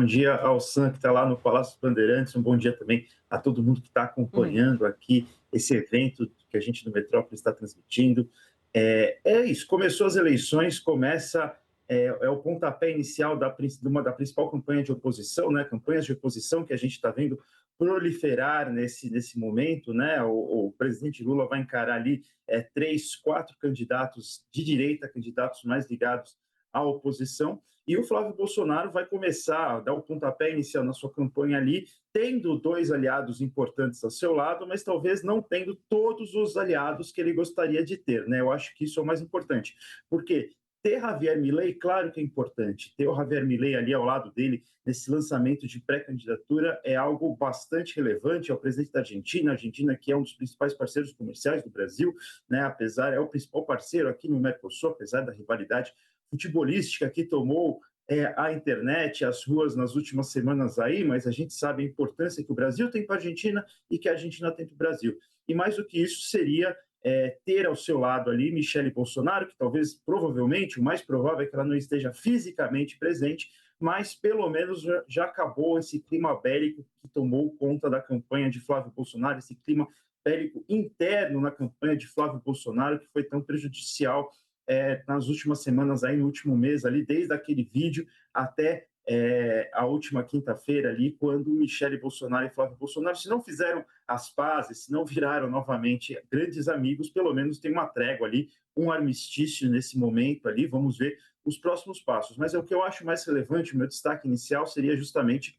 bom dia ao Sam, que está lá no Palácio dos Bandeirantes, um bom dia também a todo mundo que está Uhum. acompanhando aqui esse evento que a gente do Metrópole está transmitindo. É isso, começou as eleições, é o pontapé inicial da principal campanha de oposição, né? Campanhas de oposição que a gente está vendo proliferar nesse momento, né? O presidente Lula vai encarar ali três, quatro candidatos de direita, candidatos mais ligados à oposição, e o Flávio Bolsonaro vai começar a dar o pontapé inicial na sua campanha ali, tendo dois aliados importantes ao seu lado, mas talvez não tendo todos os aliados que ele gostaria de ter, né? Eu acho que isso é o mais importante, porque ter Javier Milei, claro que é importante. Ter o Javier Milei ali ao lado dele, nesse lançamento de pré-candidatura, é algo bastante relevante. É o presidente da Argentina, a Argentina que é um dos principais parceiros comerciais do Brasil, né? É o principal parceiro aqui no Mercosul, apesar da rivalidade futebolística que tomou a internet, as ruas nas últimas semanas aí, mas a gente sabe a importância que o Brasil tem para a Argentina e que a Argentina tem para o Brasil. E mais do que isso seria ter ao seu lado ali Michele Bolsonaro, que talvez, provavelmente, o mais provável é que ela não esteja fisicamente presente, mas pelo menos já acabou esse clima bélico que tomou conta da campanha de Flávio Bolsonaro, esse clima bélico interno na campanha de Flávio Bolsonaro, que foi tão prejudicial nas últimas semanas, aí, no último mês, ali, desde aquele vídeo até a última quinta-feira ali, quando Michele Bolsonaro e Flávio Bolsonaro, se não fizeram as pazes, se não viraram novamente grandes amigos, pelo menos tem uma trégua ali, um armistício nesse momento ali, vamos ver os próximos passos. Mas o que eu acho mais relevante, o meu destaque inicial seria justamente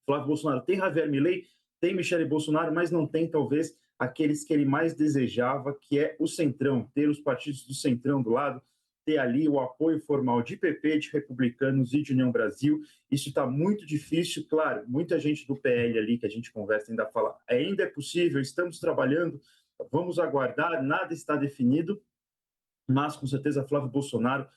Flávio Bolsonaro. Tem Javier Milei, tem Michele Bolsonaro, mas não tem, talvez, aqueles que ele mais desejava, que é o Centrão, ter os partidos do Centrão do lado, ter ali o apoio formal de PP, de Republicanos e de União Brasil. Isso está muito difícil, claro, muita gente do PL ali que a gente conversa ainda fala, ainda é possível, estamos trabalhando, vamos aguardar, nada está definido, mas com certeza Flávio Bolsonaro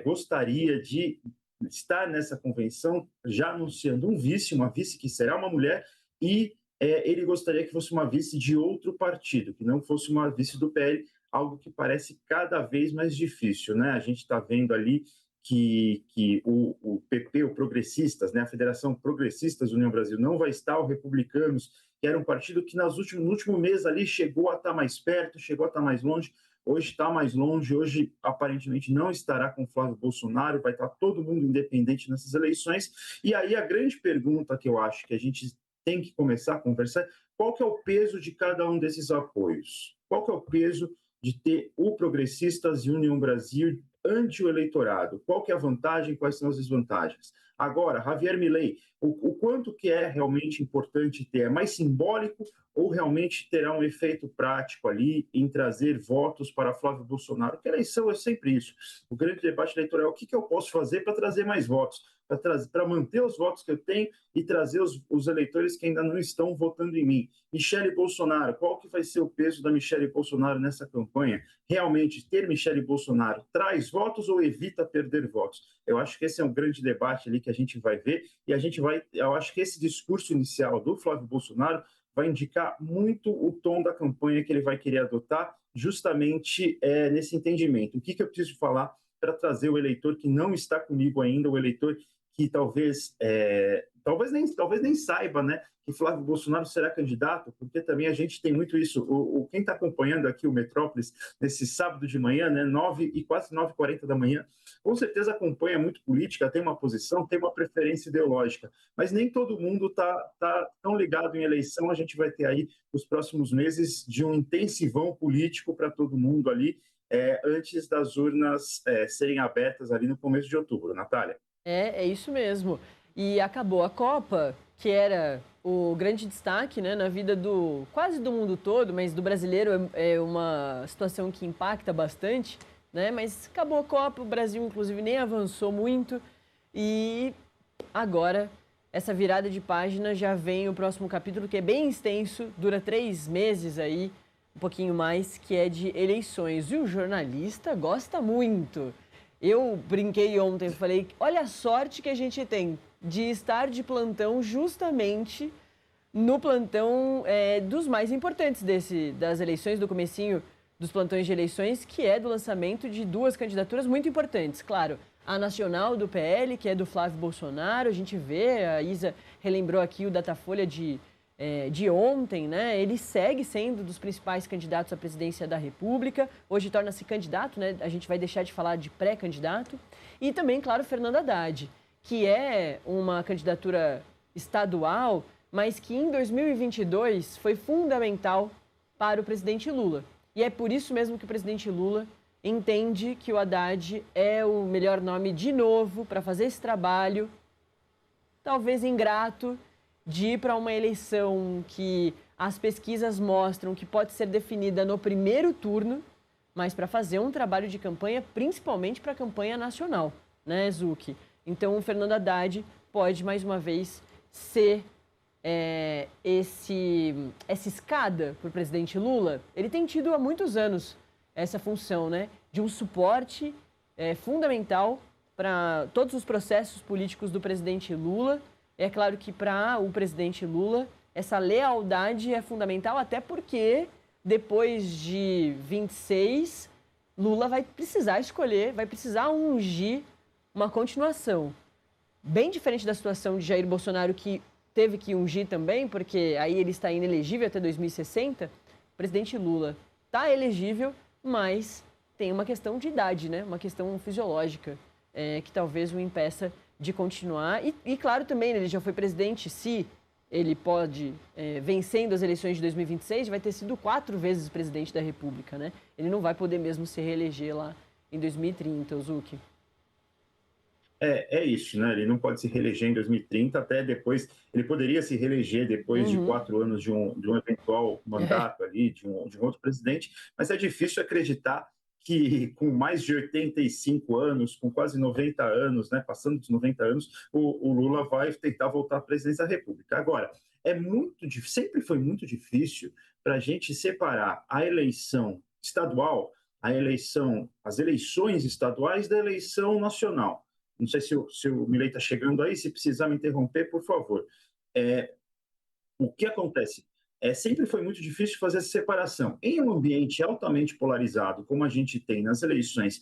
gostaria de estar nessa convenção, já anunciando uma vice que será uma mulher, e ele gostaria que fosse uma vice de outro partido, que não fosse uma vice do PL, algo que parece cada vez mais difícil, né? A gente está vendo ali que o PP, o Progressistas, né, a Federação Progressistas União Brasil, não vai estar, o Republicanos, que era um partido que no último mês ali chegou a estar mais perto, chegou a estar mais longe, hoje está mais longe, hoje aparentemente não estará com Flávio Bolsonaro, vai estar todo mundo independente nessas eleições. E aí a grande pergunta que eu acho que a gente tem que começar a conversar, qual que é o peso de cada um desses apoios? Qual que é o peso de ter o Progressistas e União Brasil ante o eleitorado? Qual que é a vantagem, quais são as desvantagens? Agora, Javier Milei, o quanto que é realmente importante ter? É mais simbólico ou realmente terá um efeito prático ali em trazer votos para Flávio Bolsonaro? Porque a eleição é sempre isso. O grande debate eleitoral é o que eu posso fazer para trazer mais votos, para manter os votos que eu tenho e trazer os eleitores que ainda não estão votando em mim. Michele Bolsonaro, qual que vai ser o peso da Michele Bolsonaro nessa campanha? Realmente ter Michele Bolsonaro traz votos ou evita perder votos? Eu acho que esse é um grande debate ali que a gente vai ver, e eu acho que esse discurso inicial do Flávio Bolsonaro vai indicar muito o tom da campanha que ele vai querer adotar, justamente nesse entendimento. O que eu preciso falar para trazer o eleitor que não está comigo ainda, o eleitor que talvez nem saiba, né, que Flávio Bolsonaro será candidato, porque também a gente tem muito isso. Quem está acompanhando aqui o Metrópolis nesse sábado de manhã, né, 9 e quase 9h40 da manhã, com certeza acompanha muito política, tem uma posição, tem uma preferência ideológica, mas nem todo mundo está tão ligado em eleição. A gente vai ter aí os próximos meses de um intensivão político para todo mundo ali, antes das urnas serem abertas ali no começo de outubro. Natália? É isso mesmo. E acabou a Copa, que era o grande destaque, né, na vida do quase do mundo todo, mas do brasileiro é uma situação que impacta bastante, né? Mas acabou a Copa, o Brasil inclusive nem avançou muito e agora essa virada de página já vem o próximo capítulo, que é bem extenso, dura 3 meses aí, um pouquinho mais, que é de eleições. E o jornalista gosta muito. Eu brinquei ontem, falei, olha a sorte que a gente tem de estar de plantão justamente no plantão dos mais importantes das eleições, do comecinho dos plantões de eleições, que é do lançamento de 2 candidaturas muito importantes. Claro, a nacional do PL, que é do Flávio Bolsonaro. A gente vê, a Isa relembrou aqui o Datafolha de ontem, né? Ele segue sendo dos principais candidatos à presidência da República. Hoje torna-se candidato, né? A gente vai deixar de falar de pré-candidato. E também, claro, Fernando Haddad, que é uma candidatura estadual, mas que em 2022 foi fundamental para o presidente Lula. E é por isso mesmo que o presidente Lula entende que o Haddad é o melhor nome de novo para fazer esse trabalho, talvez ingrato, de ir para uma eleição que as pesquisas mostram que pode ser definida no primeiro turno, mas para fazer um trabalho de campanha, principalmente para a campanha nacional, né, Zucchi? Então, o Fernando Haddad pode, mais uma vez, ser essa escada para o presidente Lula. Ele tem tido há muitos anos essa função, né, de um suporte fundamental para todos os processos políticos do presidente Lula. É claro que para o presidente Lula, essa lealdade é fundamental, até porque depois de 26, Lula vai precisar escolher, vai precisar ungir uma continuação. Bem diferente da situação de Jair Bolsonaro, que teve que ungir também, porque aí ele está inelegível até 2060. O presidente Lula está elegível, mas tem uma questão de idade, né? Uma questão fisiológica, que talvez o impeça de continuar. E claro, também, ele já foi presidente, se ele pode, vencendo as eleições de 2026, vai ter sido 4 vezes presidente da República, né? Ele não vai poder mesmo se reeleger lá em 2030, o Zucchi. É isso, né? Ele não pode se reeleger em 2030, até depois. Ele poderia se reeleger depois de 4 anos de um eventual mandato ali, de um outro presidente, mas é difícil acreditar que com mais de 85 anos, com quase 90 anos, né, passando dos 90 anos, o Lula vai tentar voltar à presidência da República. Agora, sempre foi muito difícil para a gente separar a eleição estadual, as eleições estaduais da eleição nacional. Não sei se o Milei está chegando aí, se precisar me interromper, por favor. O que acontece? Sempre foi muito difícil fazer essa separação. Em um ambiente altamente polarizado, como a gente tem nas eleições,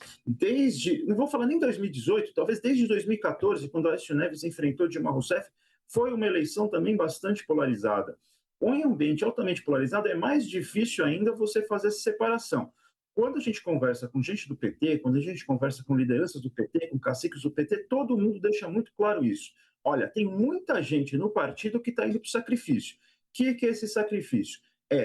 não vou falar nem 2018, talvez desde 2014, quando Aécio Neves enfrentou Dilma Rousseff, foi uma eleição também bastante polarizada. Em um ambiente altamente polarizado, é mais difícil ainda você fazer essa separação. Quando a gente conversa com gente do PT, quando a gente conversa com lideranças do PT, com caciques do PT, todo mundo deixa muito claro isso. Olha, tem muita gente no partido que está indo para o sacrifício. O que é esse sacrifício?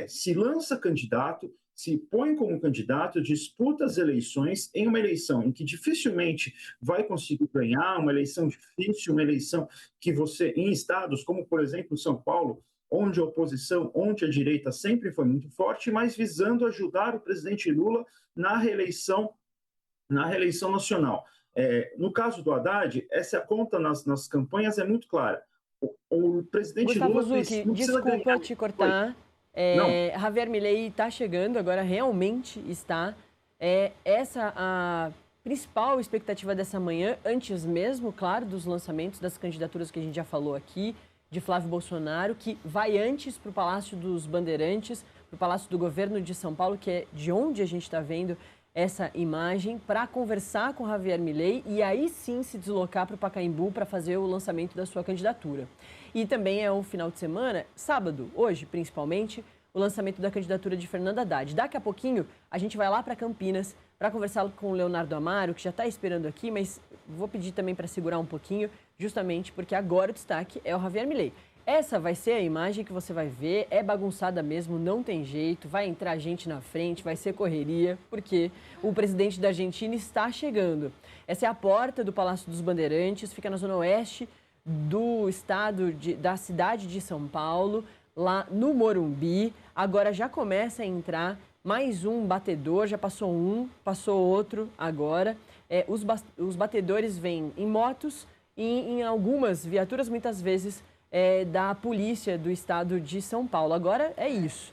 Se lança candidato, se põe como candidato, disputa as eleições em uma eleição em que dificilmente vai conseguir ganhar, uma eleição difícil, uma eleição que em estados como, por exemplo, São Paulo, onde a oposição, onde a direita sempre foi muito forte, mas visando ajudar o presidente Lula na reeleição nacional. No caso do Haddad, essa conta nas campanhas é muito clara. O presidente Gustavo Lula Zucchi, não precisa desculpa ganhar. te cortar. Javier Milei está chegando, agora realmente está. Essa a principal expectativa dessa manhã, antes mesmo, claro, dos lançamentos das candidaturas que a gente já falou aqui, de Flávio Bolsonaro, que vai antes para o Palácio dos Bandeirantes, para o Palácio do Governo de São Paulo, que é de onde a gente está vendo essa imagem, para conversar com Javier Milei e aí sim se deslocar para o Pacaembu para fazer o lançamento da sua candidatura. E também é um final de semana, sábado, hoje principalmente, o lançamento da candidatura de Fernando Haddad. Daqui a pouquinho a gente vai lá para Campinas para conversar com o Leonardo Amaro, que já está esperando aqui, mas vou pedir também para segurar um pouquinho, justamente porque agora o destaque é o Javier Milei. Essa vai ser a imagem que você vai ver, é bagunçada mesmo, não tem jeito, vai entrar gente na frente, vai ser correria, porque o presidente da Argentina está chegando. Essa é a porta do Palácio dos Bandeirantes, fica na zona oeste do estado, da cidade de São Paulo, lá no Morumbi. Agora já começa a entrar mais um batedor, já passou um, passou outro agora. Os batedores vêm em motos e em algumas viaturas, muitas vezes, da polícia do estado de São Paulo. Agora é isso.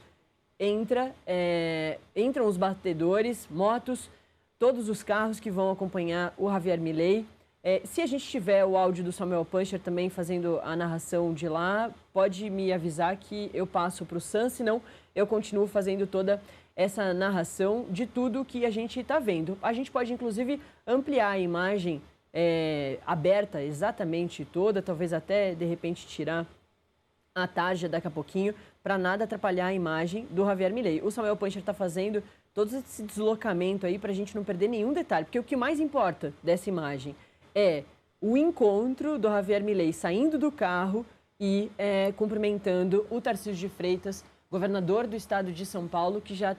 Entram os batedores, motos, todos os carros que vão acompanhar o Javier Milei. Se a gente tiver o áudio do Samuel Puncher também fazendo a narração de lá, pode me avisar que eu passo para o Sam, senão eu continuo fazendo toda essa narração de tudo que a gente está vendo. A gente pode, inclusive, ampliar a imagem aberta exatamente toda, talvez até, de repente, tirar a tarja daqui a pouquinho, para nada atrapalhar a imagem do Javier Milei. O Samuel Puncher está fazendo todo esse deslocamento aí para a gente não perder nenhum detalhe, porque o que mais importa dessa imagem é o encontro do Javier Milei saindo do carro e cumprimentando o Tarcísio de Freitas, governador do estado de São Paulo, que já